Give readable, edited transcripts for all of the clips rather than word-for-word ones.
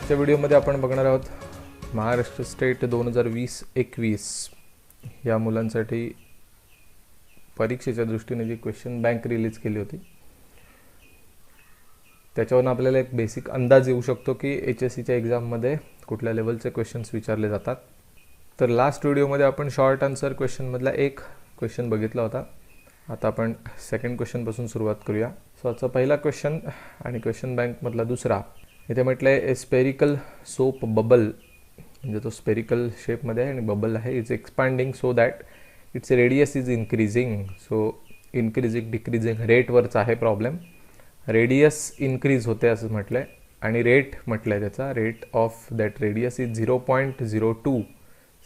आजच्या व्हिडिओमध्ये आपण बघणार आहोत महाराष्ट्र स्टेट 2020-21 या मुलांसाठी परीक्षेच्या दृष्टीने जी क्वेश्चन बँक रिलीज केली होती त्याच्यावरून आपल्याला एक बेसिक अंदाज येऊ शकतो की HSCच्या एक्झाममध्ये कुठल्या लेवलचे क्वेश्चन्स विचारले जातात. तर लास्ट व्हिडिओमध्ये आपण शॉर्ट आन्सर क्वेश्चनमधला एक क्वेश्चन बघितला होता. आता आपण सेकंड क्वेश्चनपासून सुरुवात करूया. सो आजचा पहिला क्वेश्चन आणि क्वेश्चन बँकमधला दुसरा. इथे म्हटलं आहे स्पेरिकल सोप बबल, म्हणजे तो स्पेरिकल शेपमध्ये आहे आणि बबल आहे. It's expanding so that its radius is increasing. So increasing decreasing रेटवरचा आहे प्रॉब्लेम. रेडियस इन्क्रीज होते असं म्हटलं आहे आणि रेट म्हटलं आहे त्याचा rate of that radius is 0.02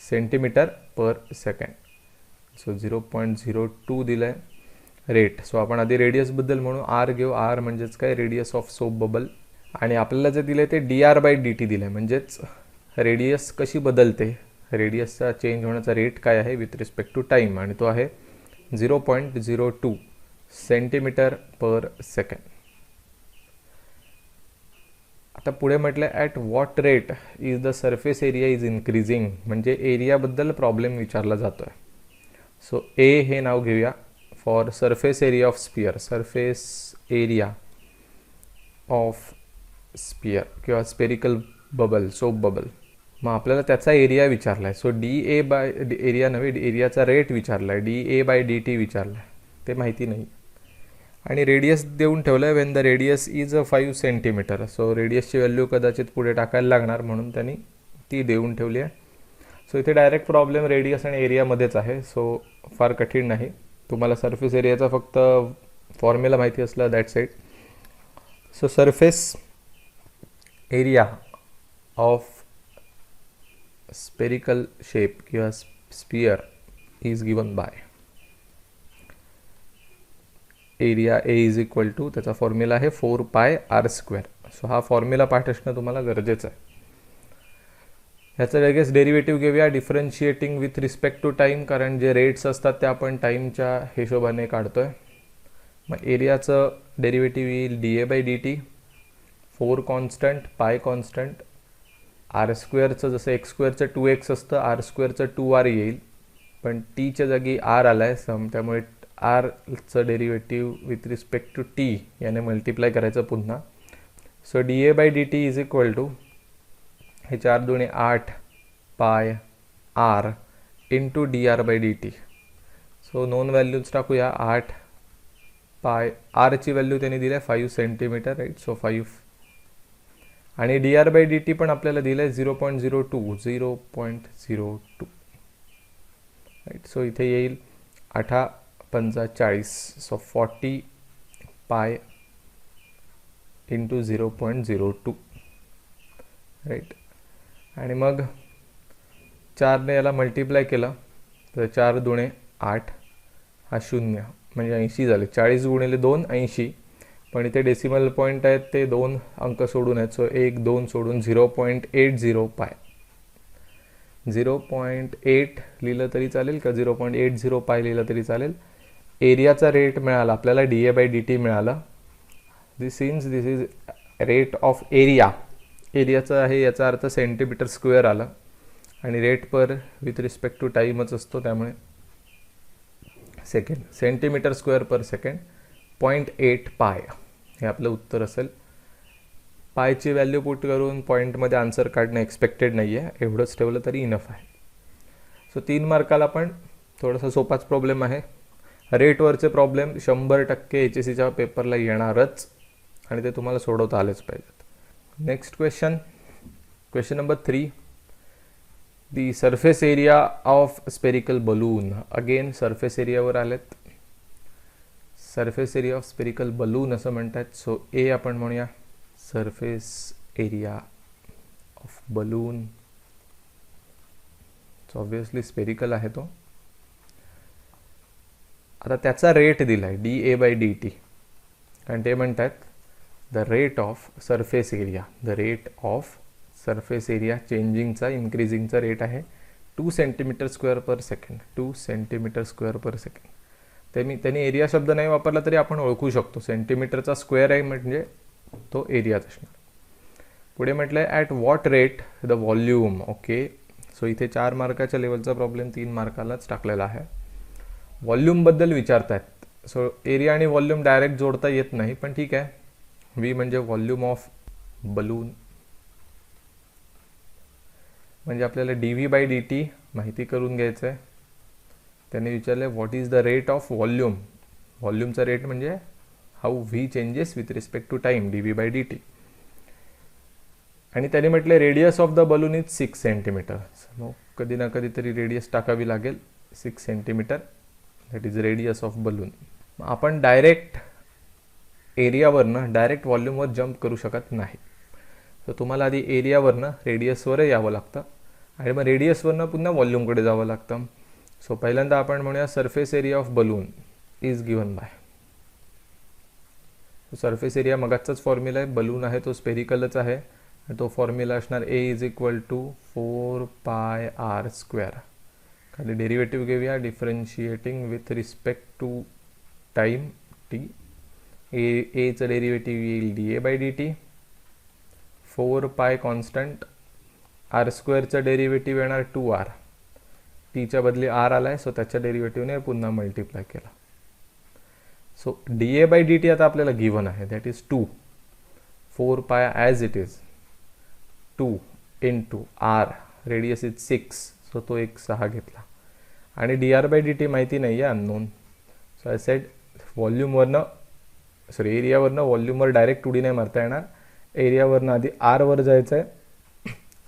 centimetre per second. So 0.02 दिलं आहे रेट. सो आपण आधी रेडियसबद्दल म्हणू, आर घेऊ. आर म्हणजेच काय, रेडियस ऑफ सोप बबल. आणि आपल्याला जे दिलं आहे ते dr/dt दिलं आहे, म्हणजेच रेडियस कशी बदलते, रेडियसचा चेंज होण्याचा रेट काय आहे विथ रिस्पेक्ट टू टाईम, आणि तो आहे 0.02 सेंटीमीटर पर सेकंड. आता पुढे म्हटलं at what rate is the surface area is increasing, म्हणजे एरियाबद्दल प्रॉब्लेम विचारला जातो आहे. सो ए हे नाव घेऊया for surface area of sphere. Surface area of sphere किंवा स्पेरिकल बबल, सोप बबल. मग आपल्याला त्याचा एरिया विचारला आहे. सो एरिया नव्हे, एरियाचा रेट विचारला आहे, dA/dt विचारला आहे, ते माहिती नाही. आणि रेडियस देऊन ठेवलं आहे, when the radius is 5 centimetre. So रेडियसची व्हॅल्यू कदाचित पुढे टाकायला लागणार म्हणून त्यांनी ती देऊन ठेवली आहे. सो इथे डायरेक्ट प्रॉब्लेम रेडियस आणि एरियामध्येच आहे. सो फार कठीण नाही. तुम्हाला सरफेस एरियाचा फक्त फॉर्म्युला माहिती असला that's it. So surface area of spherical shape किंवा sphere is given by area A is equal to, त्याचा फॉर्म्युला आहे 4πr². सो हा फॉर्म्युला पाठ असणं तुम्हाला गरजेचं आहे. ह्याचं लगेच डेरिव्हेटिव्ह घेऊया differentiating with respect to time, कारण जे रेट्स असतात ते आपण टाईमच्या हिशोबाने काढतोय. मग एरियाचं डेरिव्हेटिव्ह येईल dA/dt, 4 कॉन्स्टंट, पाय कॉन्स्टंट, r²चं जसं x² 2x असतं, r² 2r येईल, पण टीच्या जागी r आला आहे सम, त्यामुळे rचं derivative with respect to T याने मल्टिप्लाय करायचं पुन्हा. So dA/dt is equal to हे 4 दुणे 8 पाय r into dr/dt. So non values टाकूया. 8 पाय, rची व्हॅल्यू त्यांनी दिली आहे 5 सेंटीमीटर, राईट. सो 5 आणि dr/dt पण आपल्याला दिलं आहे 0.02 राईट. सो इथे येईल 8 पंजा 40. So 40 pi into 0.02 right. आणि मग 4ने याला मल्टिप्लाय केलं तर 4 दुणे 8 हा 0 म्हणजे 80 झाले. 40 गुणिले 2 80, पण इथे डेसिमल पॉईंट आहेत ते 2 अंक सोडून आहेत. सो 1 2 सोडून 0.80 पाय. 0.8 लिहिलं तरी चालेल का 0.80 पाय लिहिलं तरी चालेल. एरियाचा रेट मिळाला आपल्याला, dA/dt मिळालं. This is rate of area. एरियाचा आहे याचा अर्थ सेंटीमीटर स्क्वेअर आलं आणि rate per with respect to टाईमच असतो, त्यामुळे second, centimetre square per second. 0.8 pi हे आपलं उत्तर असेल. पायची व्हॅल्यू पुट करून पॉईंटमध्ये आन्सर काढणं एक्सपेक्टेड नाही आहे, एवढंच ठेवलं तरी इनफ आहे. सो 3 मार्काला पण थोडासा सोपाच प्रॉब्लेम आहे. रेटवरचे प्रॉब्लेम 100% HSCच्या पेपरला येणारच आणि ते तुम्हाला सोडवता आलेच पाहिजेत. Next question number 3. The surface area of spherical balloon. Again surface एरियावर आलेत. Surface area of spherical balloon असं म्हणतात. सो ए आपण म्हणूया surface area of balloon. So obviously spherical आहे तो. आता त्याचा रेट दिला आहे dA/dt, कारण ते म्हणतात the rate of surface area, the rate of surface area चेंजिंगचा, इन्क्रीजिंगचा रेट आहे 2 centimetre square per second. 2 centimetre square per second. त्यांनी एरिया शब्द नाही वापरला तरी आपण ओळखू शकतो. सेंटीमीटरचा स्क्वेअर आहे म्हणजे तो एरियाच असणार. पुढे म्हटलं at what rate the volume. Okay, so इथे 4 मार्काच्या लेवलचा प्रॉब्लेम 3 मार्कालाच टाकलेला आहे. व्हॉल्यूमबद्दल विचारतायत. सो एरिया आणि व्हॉल्यूम डायरेक्ट जोडता येत नाही, पण ठीक आहे. व्ही म्हणजे व्हॉल्यूम ऑफ बलून, म्हणजे आपल्याला dv/dt माहिती करून घ्यायचं आहे. त्याने विचारले what is the rate of volume. व्हॉल्यूमचा रेट म्हणजे how V changes with respect to time, dv/dt. आणि त्याने म्हटले radius of the balloon is 6 centimetre. मग कधी ना कधीतरी रेडियस टाकावी लागेल. 6 centimetre that is radius of balloon. आपण डायरेक्ट एरियावरनं डायरेक्ट व्हॉल्यूमवर जम्प करू शकत नाही. तर तुम्हाला आधी एरियावरनं रेडियसवर यावं लागतं आणि मग रेडियसवरनं पुन्हा व्हॉल्यूमकडे जावं लागतं. सो पहिल्यांदा आपण म्हणूया surface area of balloon is given by. Surface area मगाचाच फॉर्म्युला आहे. बलून आहे तो स्पेरिकलच आहे. तो फॉर्म्युला असणार A is equal to 4πr². खाली डेरिव्हेटिव्ह घेऊया. Differentiating with respect to time t. एचं डेरिव्हेटिव्ह येईल dA/dt. 4π कॉन्स्टंट. r² डेरिव्हेटिव्ह येणार 2r. टीच्या बदली r आलाय, सो त्याच्या डेरिव्हेटिव्हने पुन्हा मल्टिप्लाय केला. सो dA/dt आता आपल्याला गिवन आहे, that is 2. 4π as it is 2 into r. Radius is 6, so तो एक 6 घेतला. आणि dr/dt माहिती नाही आहे, अननोन. सो आय सेड व्हॉल्यूमवरनं एरियावरनं व्हॉल्यूमवर डायरेक्ट 2D नाही मारता येणार. एरियावरनं आधी आरवर जायचं आहे,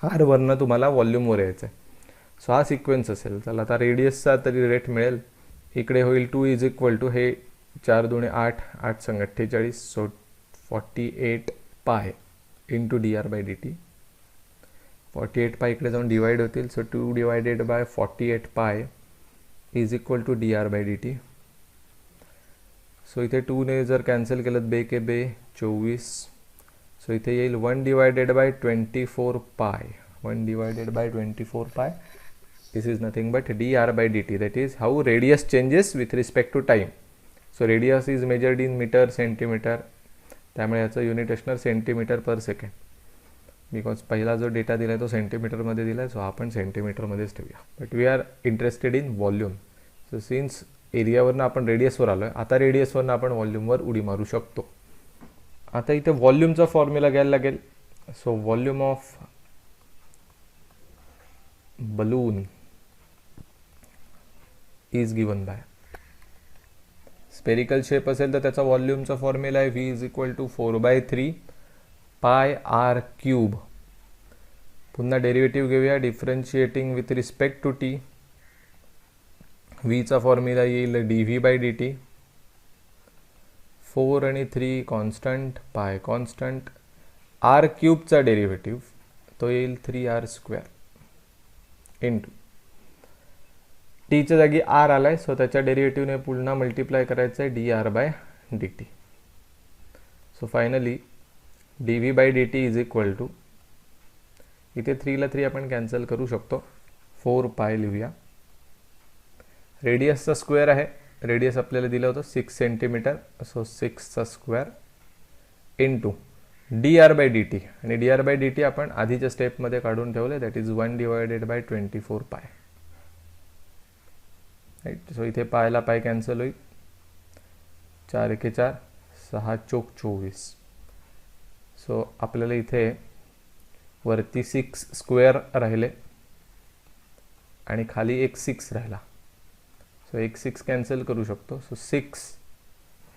आरवरनं तुम्हाला व्हॉल्यूमवर यायचं आहे. सो हा सिक्वेन्स असेल. चला आता रेडियसचा तरी रेट मिळेल. इकडे होईल 2 इज इक्वल टू हे 4 2 8, 8 संग 48, सो 48π इंटू dr/dt. 48π इकडे जाऊन डिवाइड होतील, so 2 divided by 48π is equal to dr/dt. So इथे 2 ने जर कॅन्सल केलं बे के बे 24. सो इथे येईल 1 divided by 24π. 1 divided by 24π. This is nothing but dr/dt. That is how radius changes with respect to time. So radius is measured in metre centimetre, त्यामुळे याचं युनिट असणार सेंटीमीटर पर सेकंड. बिकॉज पहिला जो data दिला आहे तो सेंटीमीटरमध्ये दिला आहे, सो आपण सेंटीमीटरमध्येच ठेवूया. But we are interested in volume. So since एरियावरनं आपण रेडियसवर आलो आहे, आता रेडियसवरनं आपण व्हॉल्यूमवर उडी मारू शकतो. आता इथे व्हॉल्यूमचा फॉर्म्युला घ्यायला लागेल. So volume of balloon is given by. Spherical shape असेल तर त्याचा व्हॉल्यूमचा फॉर्म्युला आहे V is equal to 4/3πr³. पुन्हा डेरिव्हेटिव्ह घेऊया. Differentiating with respect to t. व्हीचा फॉर्म्युला येईल dv/dt. 4 आणि 3 कॉन्स्टंट, पाय कॉन्स्टंट. r³ डेरिव्हेटिव्ह तो येईल 3r² इंटू टीच्या जागी r आलाय, सो त्याच्या डेरिव्हेटिव्हने पुन्हा मल्टिप्लाय करायचं आहे dr/dt. So finally dv/dt is equal to, इथे 3ला 3 आपण कॅन्सल करू शकतो, 4π लिहूया. रेडियसचा स्क्वेअर आहे. रेडियस आपल्याला दिलं होतं 6 सेंटीमीटर, सो 6चा स्क्वेअर इंटू dr/dt. आणि dr/dt आपण आधीच्या स्टेपमध्ये काढून ठेवले, that is 1 divided by 24π. Right. So इथे पायला पाय कॅन्सल होईल. 4 एके 4, 6 चोक 24. सो आपल्याला इथे वरती 6 स्क्वेअर राहिले आणि खाली एक 6 राहिला. सो एक 6 कॅन्सल करू शकतो. सो 6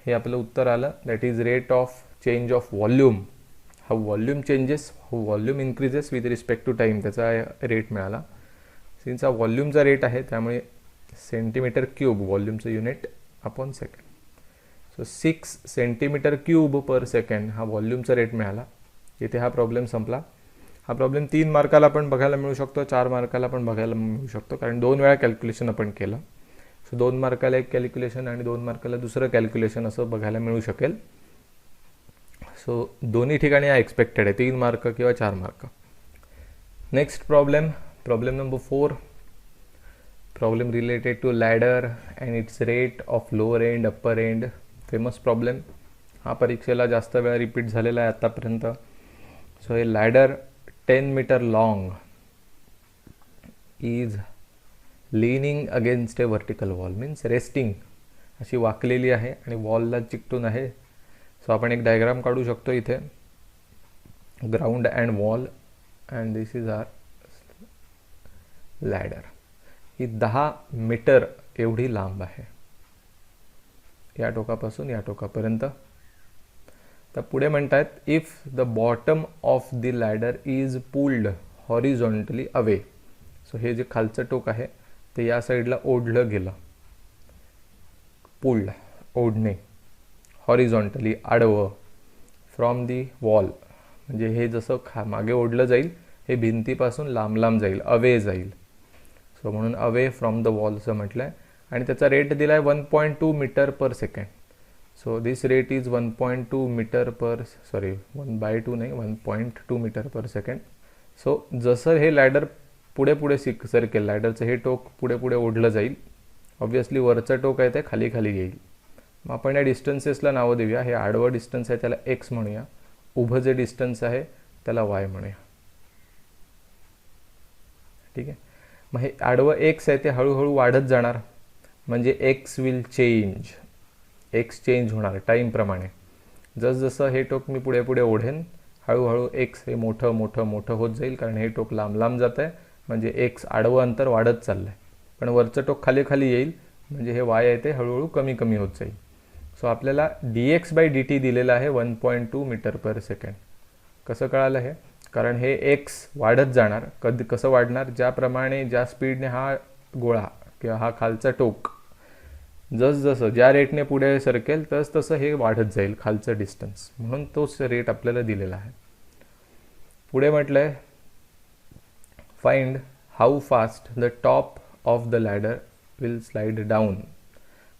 हे आपलं उत्तर आलं. That is rate of change of volume. How volume changes, how volume increases with respect to time, त्याचा रेट मिळाला. सिन्स हा व्हॉल्यूमचा रेट आहे त्यामुळे सेंटीमीटर क्यूब व्हॉल्यूमचं unit upon second. So 6 centimetre cube per second हा व्हॉल्यूमचा रेट मिळाला. इथे हा प्रॉब्लेम संपला. हा प्रॉब्लेम 3 मार्काला पण बघायला मिळू शकतो, 4 मार्काला पण बघायला मिळू शकतो, कारण 2 वेळा कॅल्क्युलेशन आपण केलं. सो 2 मार्काला एक कॅल्क्युलेशन आणि 2 मार्काला दुसरं कॅल्क्युलेशन असं बघायला मिळू शकेल. सो दोन्ही ठिकाणी हा एक्सपेक्टेड आहे, 3 मार्क किंवा 4 mark. Next problem, problem number 4. Problem related to ladder and its rate of lower end upper end. Famous problem. हा परीक्षेला जास्त वेळा रिपीट झालेला आहे आतापर्यंत. So a ladder 10 meter long is leaning against a vertical wall, means resting, अशी वाकलेली आहे आणि वॉलला चिकटून आहे. सो आपण एक डायग्राम काढू शकतो इथे, ground and wall, and this is our ladder. ही 10 मीटर एवढी लांब आहे, या टोकापासून या टोकापर्यंत. तर पुढे म्हणतात if the bottom of the ladder is pulled horizontally away. So हे जे खालचं टोक आहे ते या साईडला ओढलं गेलं, पुल्ड ओढणे, हॉरिझॉन्टली आडवं, फ्रॉम दी वॉल म्हणजे हे जसं मागे ओढलं जाईल हे भिंतीपासून लांब लांब जाईल, अवे जाईल. सो म्हणून अवे फ्रॉम द वॉल असं म्हटलं आहे. आणि त्याचा रेट दिला आहे 1.2 metre per second. So this rate is 1.2 metre per, sorry 1/2 नाही, 1.2 मीटर पर सेकंड. सो जसं हे लॅडर पुढे पुढे सरकेल, लॅडरचं हे टोक पुढे पुढे ओढलं जाईल, ऑब्व्हियसली वरचं टोक आहे ते खाली खाली येईल. मग आपण या डिस्टन्सेसला नावं देऊया. हे आडवं डिस्टन्स आहे त्याला एक्स म्हणूया, उभं जे डिस्टन्स आहे त्याला वाय म्हणूया. ठीक आहे. मग हे आडवं एक्स आहे ते हळूहळू वाढत जाणार, म्हणजे x will change, x change होणार टाईमप्रमाणे. जसजसं हे टोक मी पुढे पुढे ओढेन हळूहळू एक्स हे मोठं मोठं मोठं होत जाईल, कारण हे टोक लांब लांब जात आहे, म्हणजे एक्स आडवं अंतर वाढत चाललं आहे. पण वरचं टोक खाली खाली येईल, म्हणजे हे वाय आहे ते हळूहळू कमी कमी होत जाईल. सो आपल्याला dx/dt दिलेलं आहे 1.2 मीटर पर सेकंड. कसं कळालं हे? कारण हे एक्स वाढत जाणार. कसं वाढणार? ज्याप्रमाणे ज्या स्पीडने हा गोळा किंवा हा खालचा टोक जसं ज्या रेटने पुढे सरकेल तसं हे वाढत जाईल खालचं डिस्टन्स, म्हणून तोच रेट आपल्याला दिलेला आहे. पुढे म्हटलं आहे find how fast the top of the ladder will slide down.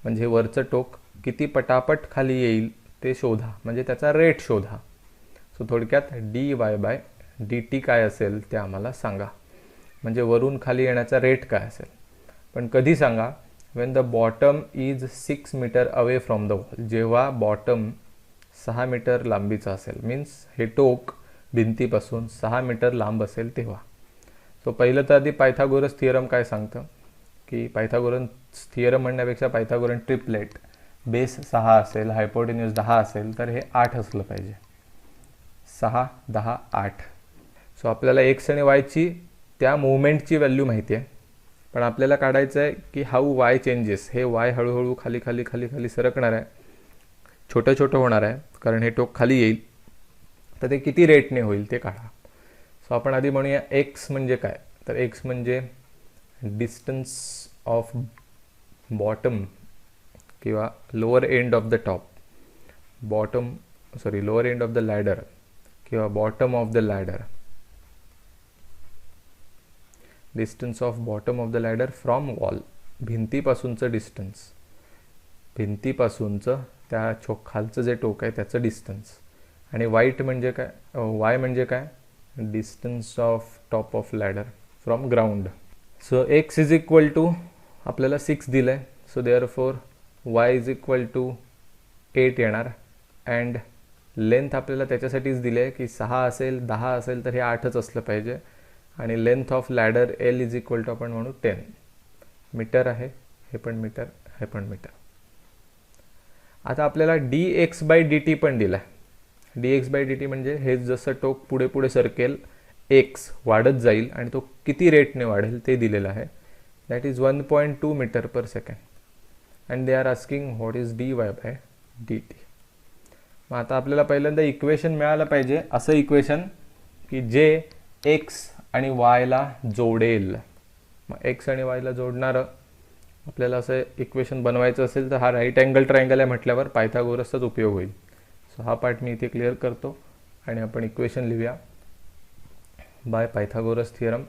म्हणजे वरचं टोक किती पटापट खाली येईल ते शोधा, म्हणजे त्याचा रेट शोधा. सो थोडक्यात dy/dt काय असेल ते आम्हाला सांगा, म्हणजे वरून खाली येण्याचा रेट काय असेल. पण कधी सांगा? When the bottom is 6 metre away from the wall. जेव्हा बॉटम 6 मीटर लांबीचा असेल, मीन्स हे टोक भिंतीपासून 6 मीटर लांब असेल तेव्हा. सो पहिलं तर आधी पायथागोरस थिअरम काय सांगतं की पायथागोरस थिअरम म्हणण्यापेक्षा पायथागोरन ट्रिपलेट, बेस 6 असेल, हायपोटेन्यूज 10 असेल तर हे 8 असलं पाहिजे. 6, 10, 8. सो आपल्याला एक्स आणि वायची त्या मुवमेंटची व्हॅल्यू माहिती आहे, पण आपल्याला काढायचं आहे की हाऊ वाय चेंजेस. हे वाय हळूहळू खाली खाली खाली खाली सरकणार आहे, छोटं छोटं होणार आहे, कारण हे टोक खाली येईल. तर ते किती रेटने होईल ते काढा. सो आपण आधी म्हणूया एक्स म्हणजे काय. तर एक्स म्हणजे डिस्टन्स ऑफ बॉटम किंवा lower end of the top, lower end of the ladder किंवा bottom of the ladder, distance of bottom of the ladder from wall. भिंतीपासूनचं डिस्टन्स, भिंतीपासूनचं त्या खालचं जे टोक आहे त्याचं डिस्टन्स. आणि वाईट म्हणजे काय, वाय म्हणजे काय, distance of top of ladder from ground. So X is equal to आपल्याला 6 दिलं आहे, so therefore Y is equal to 8 येणार. अँड लेंथ आपल्याला त्याच्यासाठीच दिली आहे की 6 असेल 10 असेल तर हे 8च असलं पाहिजे. आणि length of ladder L is equal to आपण म्हणू 10 मीटर आहे, हे पण मीटर, हे पण मीटर. आता आपल्याला dx/dt पण दिला आहे. dx/dt म्हणजे हे जसं टोक पुढे पुढे सरकेल एक्स वाढत जाईल आणि तो किती रेटने वाढेल ते दिलेलं आहे. That is 1.2 metre per second. And they are asking what is dy/dt. मग आता आपल्याला पहिल्यांदा इक्वेशन मिळालं पाहिजे, असं इक्वेशन की जे एक्स आणि वायला जोडेल. मग एक्स आणि वायला जोडणारं आपल्याला असं इक्वेशन बनवायचं असेल तर हा राईट अँगल ट्रायंगल आहे म्हटल्यावर पायथागोरसचाच उपयोग होईल. सो हा पार्ट मी इथे क्लिअर करतो आणि आपण इक्वेशन लिहूया बाय पायथागोरस थिअरम.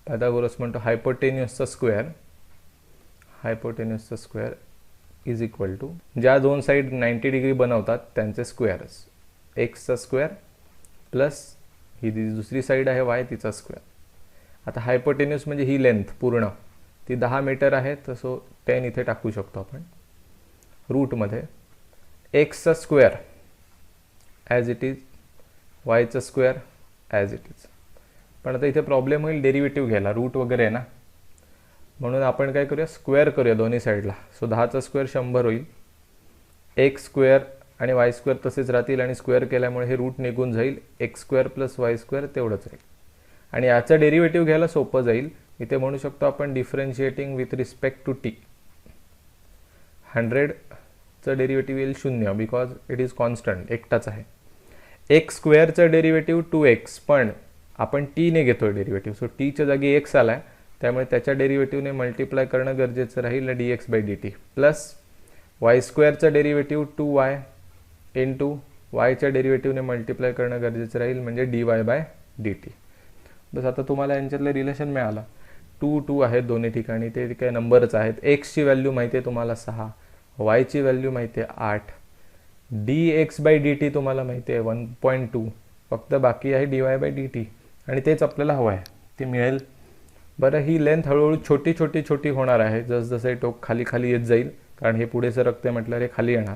पायथागोरस म्हणतो हायपोटेन्यूसचा स्क्वेअर इज इक्वल टू, ज्या दोन साईड 90 डिग्री बनवतात त्यांचे स्क्वेअर्स, एक्सचा स्क्वेअर प्लस ही दुसरी साईड आहे वाय तिचा स्क्वेअर. आता हायपोटेन्यूस म्हणजे ही लेंथ पूर्ण ती 10 मीटर आहे, तर सो 10 इथे टाकू शकतो आपण. रूटमध्ये एक्सचा स्क्वेअर ॲज इट इज वायचा स्क्वेअर ॲज इट इज. पण आता इथे प्रॉब्लेम होईल डेरिव्हेटिव्ह घ्यायला, रूट वगैरे आहे ना, म्हणून आपण काय करूया, स्क्वेअर करूया दोन्ही साईडला. सो 10चा स्क्वेअर 100 होईल. एक्स स्क्वेअर आणि वाय स्क्वेअर तसेच राहतील आणि स्क्वेअर केल्यामुळे हे रूट निघून जाईल. X square plus y square तेवढंच राहील. आणि याचं डेरिव्हेटिव्ह घ्यायला सोपं जाईल. इथे म्हणू शकतो आपण differentiating with respect to T. 100चं डेरिव्हेटिव्ह येईल 0 बिकॉज इट इज कॉन्स्टंट, एकटाच आहे. एक्स स्क्वेअरचं डेरिव्हेटिव्ह 2x, पण आपण टीने घेतोय डेरिव्हेटिव्ह. सो टीच्या जागी एक्स आला आहे, त्यामुळे त्याच्या डेरिव्हेटिव्हने मल्टिप्लाय करणं गरजेचं राहील dx/dt. प्लस वाय स्क्वेअरचं डेरिव्हेटिव्ह 2y इंटू वायच्या डेरिव्हेटिव्हने मल्टिप्लाय करणं गरजेचं राहील, म्हणजे dy/dt. बस आता तुम्हाला यांच्यातलं रिलेशन मिळालं. 2 2 आहेत दोन्ही ठिकाणी, ते काय नंबरच आहेत. एक्सची व्हॅल्यू माहिती आहे तुम्हाला 6, वायची व्हॅल्यू माहिती आहे 8, dx/dt तुम्हाला माहिती आहे 1.2, फक्त बाकी आहे dy/dt आणि तेच आपल्याला हवं आहे, ते मिळेल. बरं, ही लेंथ हळूहळू छोटी छोटी छोटी होणार आहे जसजसे टोक खाली खाली येत जाईल, कारण हे पुढे सरकते म्हटलं हे खाली येणार.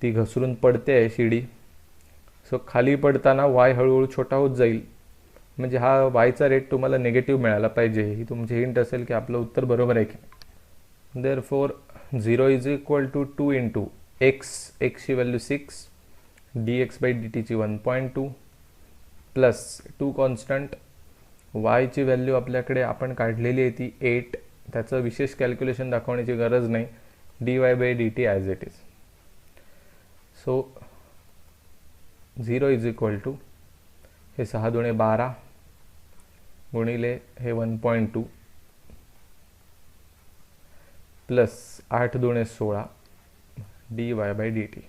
ती घसरून पडते आहे शिडी. सो खाली पडताना वाय हळूहळू छोटा होत जाईल, म्हणजे हा वायचा रेट तुम्हाला निगेटिव्ह मिळाला पाहिजे. ही तुमची हिंट असेल की आपलं उत्तर बरोबर आहे की. Therefore 0 is equal to 2 into एक्सची व्हॅल्यू 6, dx/dt 1.2 प्लस 2 कॉन्स्टंट, वायची व्हॅल्यू आपल्याकडे आपण काढलेली आहे ती 8, त्याचं विशेष कॅल्क्युलेशन दाखवण्याची गरज नाही, dy/dt as it is. So 0 is equal to हे 6 दुणे 12 गुणिले हे 1.2 प्लस 8 दुणे 16 dy/dt.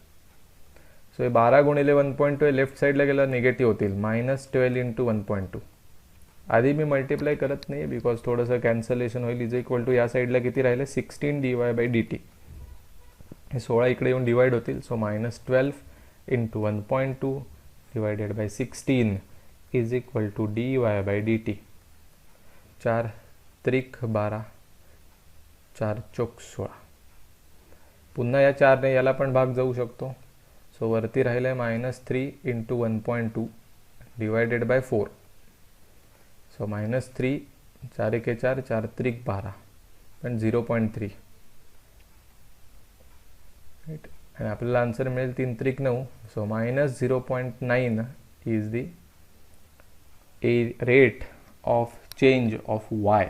सो हे 12 गुणिले 1.2 लेफ्ट साईडला गेला निगेटिव्ह होतील, -12 इंटू 1.2. आधी मी मल्टिप्लाय करत नाही बिकॉज थोडंसं कॅन्सलेशन होईल. इज इक्वल टू या साईडला किती राहिले 16 dy/dt. हे 16 इकडे येऊन डिवाइड होतील. So -12 into 1.2 divided by 16 is equal to dy/dt. 4 त्रिक 12, 4 चौक 16. पुन्हा या 4ने याला पण भाग जाऊ शकतो. सो वरती राहिलं आहे -3 इंटू 1.2 डिवायडेड बाय 4. सो -3, 4 एके 4, 4 त्रिक 12, पण 0.3 राईट. आणि आपल्याला आन्सर मिळेल 3 त्रिक 9. So -0.9 is the rate of change of Y.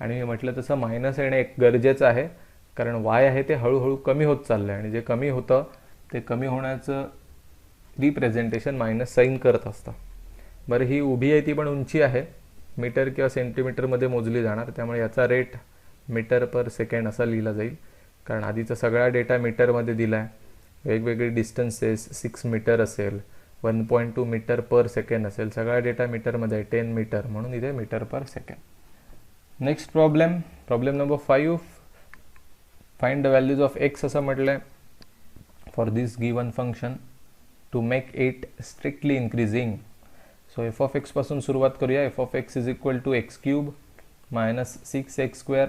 आणि मी म्हटलं तसं मायनस येणे एक गरजेचं आहे, कारण वाय आहे ते हळूहळू कमी होत चाललं आहे आणि जे कमी होतं ते कमी होण्याचं रिप्रेझेंटेशन मायनस साईन करत असतं. बरं, ही उभी आहे ती पण उंची आहे, मीटर किंवा सेंटीमीटरमध्ये मोजली जाणार, त्यामुळे याचा रेट मीटर पर सेकंड असा लिहिला जाईल, कारण आधीचा सगळा डेटा मीटरमध्ये दिला आहे. वेगवेगळे डिस्टन्सेस 6 मीटर असेल, 1.2 मीटर पर सेकंड असेल, सगळा डेटा मीटरमध्ये आहे, 10 मीटर, म्हणून इथे metre per second. Next problem number 5. Find the values of X असं म्हटलं आहे for this given function to make it strictly increasing. So F of X पासून सुरुवात करूया. F of X is equal to x³ -6x²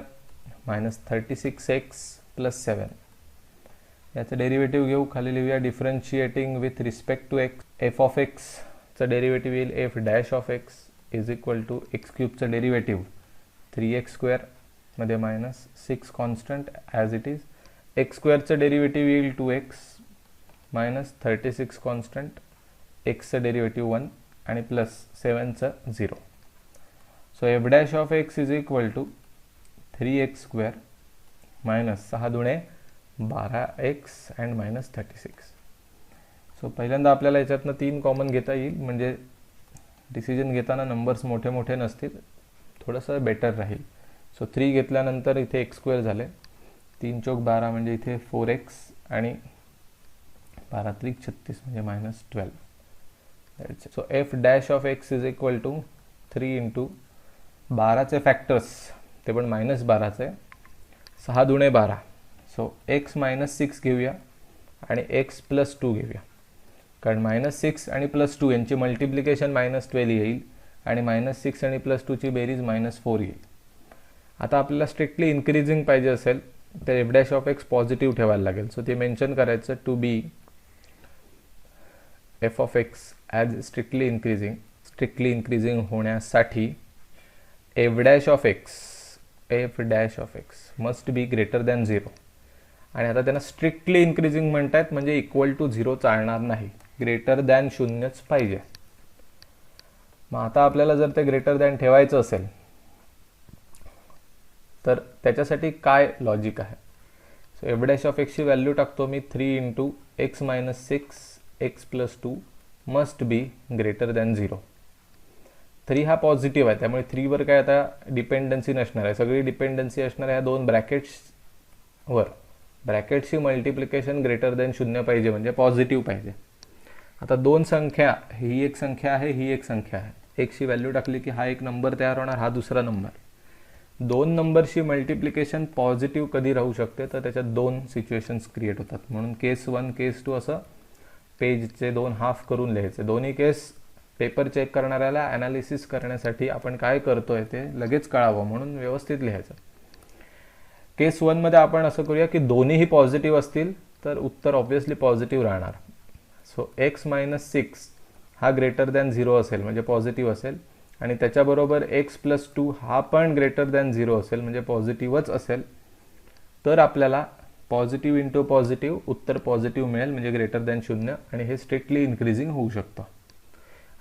-36x + 7. याचं derivative घेऊ. खाली लिहूया differentiating with respect to x. F of एक्सचं डेरिव्हेटिव्ह येईल f' is equal to x³ derivative 3x² मध्ये -6 constant as it is. x² derivative येईल 2x -36 constant, एक्सचं derivative 1 आणि प्लस 7चं 0. So f' is equal to 3x² -6 दुणे 12x and -36. So पहिल्यांदा आपल्याला याच्यातनं 3 कॉमन घेता येईल, म्हणजे डिसिजन घेताना नंबर्स मोठे मोठे नसतील, थोडंसं बेटर राहील. सो 3 घेतल्यानंतर इथे x² झाले, 3 चौक 12 म्हणजे इथे 4x आणि 12 त्रिक 36 म्हणजे -12. So f' is equal to 3 into 12चे फॅक्टर्स, ते पण -12चे, 6 दुणे 12. सो x -6 घेऊया आणि x + 2 घेऊया, कारण -6 आणि +2 यांची मल्टिप्लिकेशन -12 येईल आणि -6 आणि +2ची बेरीज -4 येईल. आता आपल्याला स्ट्रिक्टली इन्क्रीजिंग पाहिजे असेल तर f' पॉझिटिव्ह ठेवायला लागेल. सो ते मेन्शन करायचं to be f of x as strictly increasing होण्यासाठी f dash of x must be greater than 0. आणि आता त्यांना स्ट्रिक्टली इन्क्रीजिंग म्हणतात, म्हणजे इक्वल टू 0 चालणार नाही, ग्रेटर दॅन 0च पाहिजे. मग आता आपल्याला जर ते ग्रेटर दॅन ठेवायचं असेल तर त्याच्यासाठी काय लॉजिक आहे. सो एफ डॅश ऑफ एक्सची व्हॅल्यू टाकतो मी 3 into x minus 6 x plus 2 must be greater than 0. 3 हा पॉझिटिव्ह आहे, त्यामुळे 3 वर काय आता डिपेंडन्सी नसणार आहे, सगळी डिपेंडन्सी असणार आहे 2 ब्रॅकेट्सवर. ब्रॅकेटची मल्टिप्लिकेशन ग्रेटर दॅन 0 पाहिजे, म्हणजे पॉझिटिव्ह पाहिजे. आता दोन संख्या, ही एक संख्या आहे, ही एक संख्या आहे. एक्सची व्हॅल्यू टाकली की हा एक नंबर तयार होणार, हा दुसरा नंबर. दोन नंबरची मल्टिप्लिकेशन पॉझिटिव्ह कधी राहू शकते, तर त्याच्यात दोन सिच्युएशन्स क्रिएट होतात. म्हणून केस 1 केस 2 असं पेजचे 2 हाफ करून लिहायचे. दोन्ही केस पेपर चेक करणाऱ्याला ॲनालिसिस करण्यासाठी आपण काय करतोय ते लगेच कळावं म्हणून व्यवस्थित लिहायचं. केस 1 मध्ये आपण असं करूया की दोन्हीही पॉझिटिव्ह असतील तर उत्तर ऑब्व्हियसली पॉझिटिव्ह राहणार. सो एक्स मायनस 6 हा ग्रेटर दॅन 0 असेल, म्हणजे पॉझिटिव्ह असेल. आणि त्याच्याबरोबर एक्स प्लस 2 हा पण ग्रेटर दॅन 0 असेल, म्हणजे पॉझिटिव्हच असेल. तर आपल्याला पॉझिटिव्ह इंटू पॉझिटिव्ह उत्तर पॉझिटिव्ह मिळेल, म्हणजे ग्रेटर दॅन 0. आणि हे स्ट्रिक्टली इन्क्रीजिंग होऊ शकतं.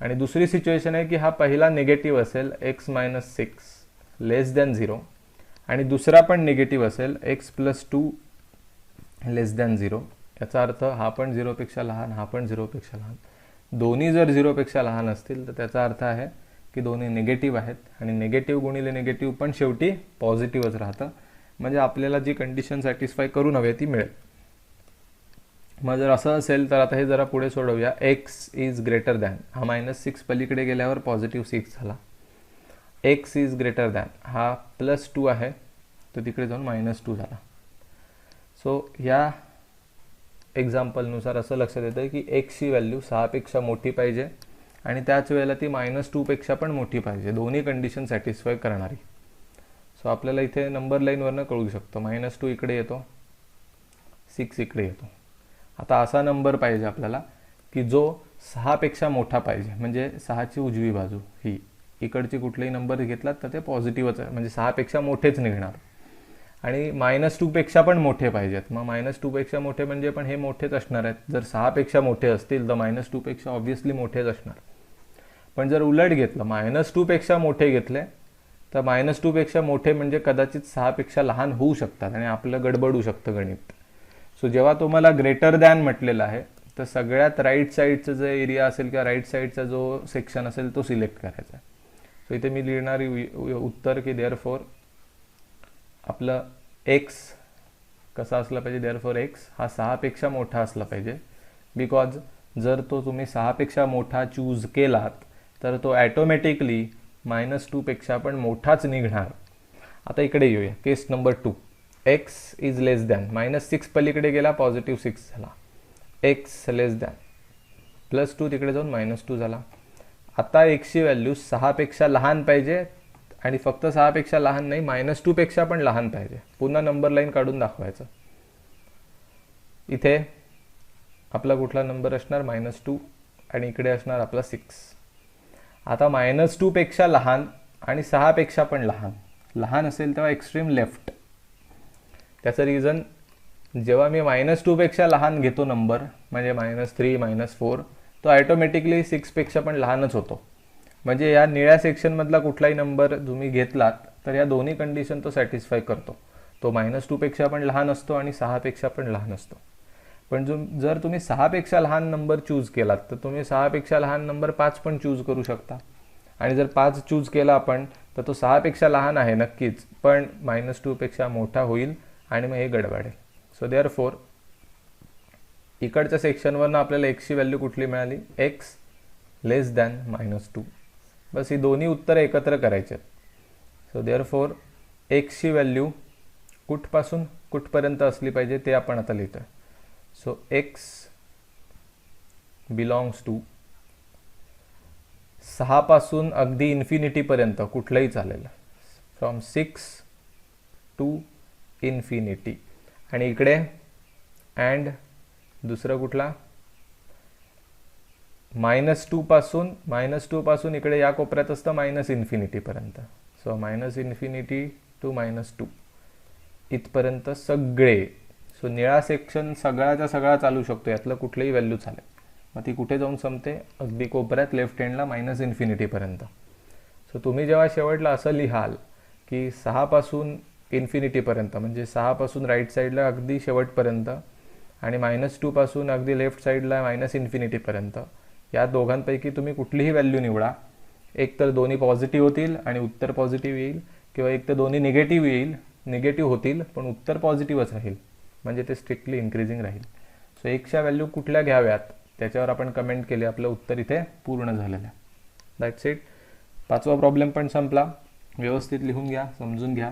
आणि दुसरी सिच्युएशन आहे की हा पहिला निगेटिव्ह असेल, एक्स मायनस 6 लेस दॅन 0. आणि दुसरा पण निगेटिव्ह असेल, एक्स प्लस 2 लेस दॅन 0. याचा अर्थ हा पण 0 पेक्षा लहान, हा पण 0 पेक्षा लहान. दोन्ही जर 0 पेक्षा लहान असतील तर त्याचा अर्थ आहे की दोन्ही निगेटिव्ह आहेत. आणि निगेटिव्ह गुणिले निगेटिव्ह पण शेवटी पॉझिटिव्हच राहतं, म्हणजे आपल्याला जी कंडिशन सॅटिस्फाय करून हवी ती मिळेल. मग जर असं असेल तर आता हे जरा पुढे सोडवूया. एक्स इज ग्रेटर दॅन, हा -6 पलीकडे गेल्यावर पॉझिटिव्ह 6 झाला. एक्स इज ग्रेटर दॅन, हा +2 आहे तर तिकडे जाऊन -2 झाला. सो ह्या एक्झाम्पलनुसार असं लक्षात येतं की एक्सची व्हॅल्यू 6 पेक्षा मोठी पाहिजे आणि त्याच वेळेला ती -2 पेक्षा पण मोठी पाहिजे, दोन्ही कंडिशन सॅटिस्फाय करणारी. सो आपल्याला इथे नंबर लाईनवरनं कळू शकतो, -2 इकडे येतो, 6 इकडे येतो. आता असा नंबर पाहिजे आपल्याला की जो 6 पेक्षा मोठा पाहिजे, म्हणजे 6ची उजवी बाजू ही, इकडची कुठलेही नंबर घेतलात तर ते पॉझिटिव्हच आहे, म्हणजे 6 पेक्षा मोठेच निघणार. आणि -2 पेक्षा पण मोठे पाहिजेत. मग -2 पेक्षा मोठे म्हणजे पण हे मोठेच असणार आहेत. जर 6 पेक्षा मोठे असतील तर -2 पेक्षा ऑब्व्हियसली मोठेच असणार. पण जर उलट घेतलं, -2 पेक्षा मोठे घेतले तर -2 पेक्षा मोठे म्हणजे कदाचित 6 पेक्षा लहान होऊ शकतात आणि आपलं गडबडू शकतं गणित. सो जेव्हा तुम्हाला ग्रेटर दॅन म्हटलेलं आहे तर सगळ्यात राईट साईडचं जो एरिया असेल किंवा राईट साईडचा जो सेक्शन असेल तो सिलेक्ट करायचा. सो इथे मी लिहिणारी उत्तर की देअरफॉर आपलं एक्स कसा असला पाहिजे, देअरफॉर एक्स हा 6 पेक्षा मोठा असला पाहिजे. बिकॉज जर तो तुम्ही 6 पेक्षा मोठा चूज केलात तर तो ॲटोमॅटिकली -2 पेक्षा पण मोठाच निघणार. आता इकडे येऊया, case number 2. X is less than, -6 पलीकडे गेला, पॉझिटिव्ह 6 झाला. एक्स लेस दॅन +2 तिकडे जाऊन -2 झाला. आता एक्सची व्हॅल्यू 6 पेक्षा लहान पाहिजे आणि फक्त 6 पेक्षा लहान नाही, -2 पेक्षा पण लहान पाहिजे. पुन्हा नंबर लाईन काढून दाखवायचं. इथे आपला कुठला नंबर असणार, -2 आणि इकडे असणार आपला 6. आता -2 पेक्षा लहान आणि 6 पेक्षा पण लहान असेल तेव्हा एक्स्ट्रीम लेफ्ट. त्याचं रिझन, जेव्हा मी -2 पेक्षा लहान घेतो नंबर, म्हणजे -3 -4, तो ॲटोमॅटिकली 6 पेक्षा पण लहानच होतो. म्हणजे या निळ्या सेक्शनमधला कुठलाही नंबर तुम्ही घेतलात तर या दोन्ही कंडिशन तो सॅटिस्फाय करतो. तो -2 पेक्षा पण लहान असतो आणि 6 पेक्षा पण लहान असतो. पण जर तुम्ही 6 पेक्षा लहान नंबर चूज केलात तर तुम्ही 6 पेक्षा लहान नंबर 5 पण चूज करू शकता. आणि जर 5 चूज केला आपण तर तो 6 पेक्षा लहान आहे नक्कीच, पण -2 पेक्षा मोठा होईल आणि मग हे गडबडेल. सो देअरफॉर इकडच्या सेक्शनवरनं आपल्याला एक्सची व्हॅल्यू कुठली मिळाली, एक्स लेस दॅन -2. बस ही दोन्ही उत्तरं एकत्र करायची आहेत. सो देअरफॉर एक्सची व्हॅल्यू कुठपासून कुठपर्यंत असली पाहिजे ते आपण आता लिहितो. सो एक्स बिलॉंग्स टू 6 पासून अगदी इन्फिनिटीपर्यंत कुठलंही चालेल, फ्रॉम 6 टू इन्फिनिटी. आणि इकडे अँड दुसरं कुठला, -2 पासून इकडे या कोपऱ्यात असतं -इन्फिनिटीपर्यंत. सो -इन्फिनिटी टू -2 इथपर्यंत सगळे. सो निळा सेक्शन सगळ्याचा सगळा चालू शकतो, यातलं कुठलीही व्हॅल्यू चालेल. मग ती कुठे जाऊन संपते? अगदी कोपऱ्यात लेफ्ट हँडला -इन्फिनिटीपर्यंत. सो तुम्ही जेव्हा शेवटला असं लिहाल की 6 पासून इन्फिनिटीपर्यंत, म्हणजे 6 पासून राईट साईडला अगदी शेवटपर्यंत आणि -2 पासून अगदी लेफ्ट साईडला -इन्फिनिटीपर्यंत, या दोघांपैकी तुम्ही कुठलीही व्हॅल्यू निवडा. एक तर दोन्ही पॉझिटिव्ह होतील आणि उत्तर पॉझिटिव्ह येईल, किंवा एक तर दोन्ही निगेटिव्ह होतील पण उत्तर पॉझिटिव्हच राहील, म्हणजे ते स्ट्रिक्टली इन्क्रीजिंग राहील. सो एकशा व्हॅल्यू कुठल्या घ्याव्यात त्याच्यावर आपण कमेंट केले. आपलं उत्तर इथे पूर्ण झालेलं आहे. That's it. 5वा प्रॉब्लेम पण संपला. व्यवस्थित लिहून घ्या, समजून घ्या.